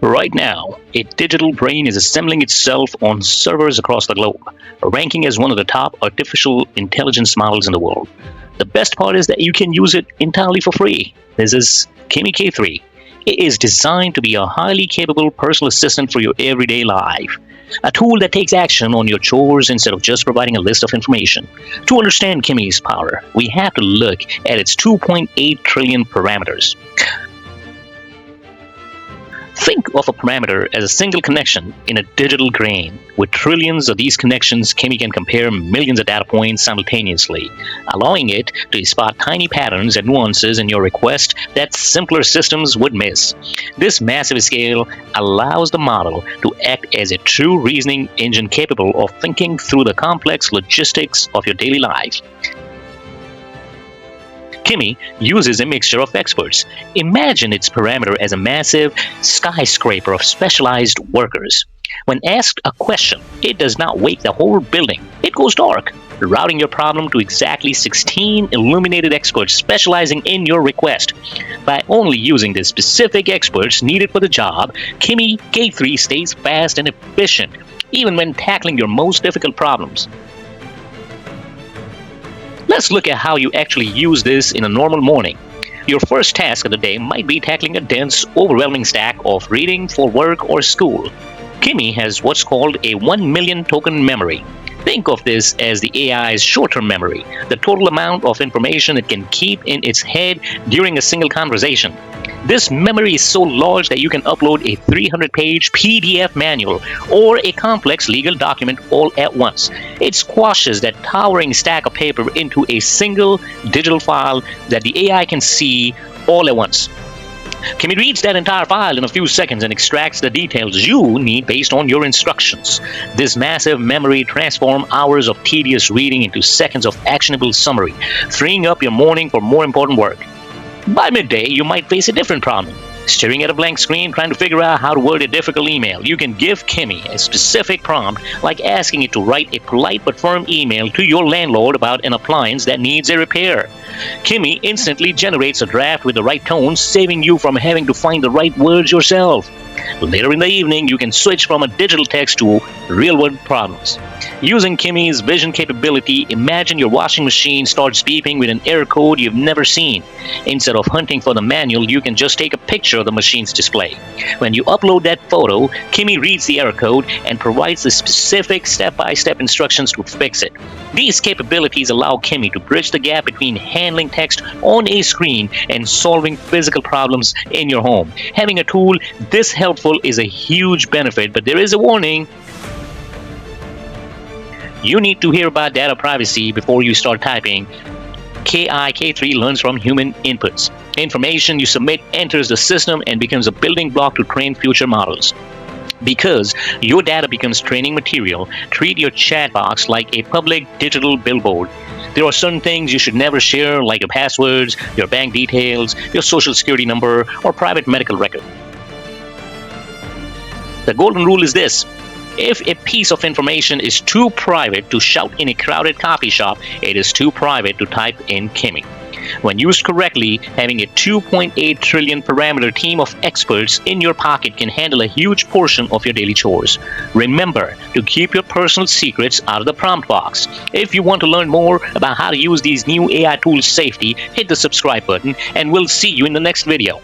Right now, a digital brain is assembling itself on servers across the globe, ranking as one of the top artificial intelligence models in the world. The best part is that you can use it entirely for free. This is Kimi K3. It is designed to be a highly capable personal assistant for your everyday life. A tool that takes action on your chores instead of just providing a list of information. To understand Kimi's power, we have to look at its 2.8 trillion parameters. Think of a parameter as a single connection in a digital grain. With trillions of these connections, Kimi can compare millions of data points simultaneously, allowing it to spot tiny patterns and nuances in your request that simpler systems would miss. This massive scale allows the model to act as a true reasoning engine capable of thinking through the complex logistics of your daily life. Kimi uses a mixture of experts. Imagine its parameter as a massive skyscraper of specialized workers. When asked a question, it does not wake the whole building. It goes dark, routing your problem to exactly 16 illuminated experts specializing in your request. By only using the specific experts needed for the job, Kimi K3 stays fast and efficient, even when tackling your most difficult problems. Let's look at how you actually use this in a normal morning. Your first task of the day might be tackling a dense, overwhelming stack of reading for work or school. Kimi has what's called a 1 million token memory. Think of this as the AI's short-term memory, the total amount of information it can keep in its head during a single conversation. This memory is so large that you can upload a 300-page PDF manual or a complex legal document all at once. It squashes that towering stack of paper into a single digital file that the AI can see all at once. Kimi reads that entire file in a few seconds and extracts the details you need based on your instructions. This massive memory transforms hours of tedious reading into seconds of actionable summary, freeing up your morning for more important work. By midday, you might face a different problem. Staring at a blank screen, trying to figure out how to word a difficult email. You can give Kimi a specific prompt, like asking it to write a polite but firm email to your landlord about an appliance that needs a repair. Kimi instantly generates a draft with the right tone, saving you from having to find the right words yourself. Later in the evening, you can switch from a digital text to real-world problems. Using Kimi's vision capability, imagine your washing machine starts beeping with an error code you've never seen. Instead of hunting for the manual, you can just take a picture of the machine's display. When you upload that photo, Kimi reads the error code and provides the specific step-by-step instructions to fix it. These capabilities allow Kimi to bridge the gap between handling text on a screen and solving physical problems in your home. Having a tool this helpful is a huge benefit, but there is a warning. You need to hear about data privacy before you start typing. K3 learns from human inputs. Information you submit enters the system and becomes a building block to train future models. Because your data becomes training material, treat your chat box like a public digital billboard. There are certain things you should never share, like your passwords, your bank details, your social security number, or private medical record. The golden rule is this: if a piece of information is too private to shout in a crowded coffee shop, it is too private to type in Kimi. When used correctly, having a 2.8 trillion parameter team of experts in your pocket can handle a huge portion of your daily chores. Remember to keep your personal secrets out of the prompt box. If you want to learn more about how to use these new AI tools safely, hit the subscribe button, and we'll see you in the next video.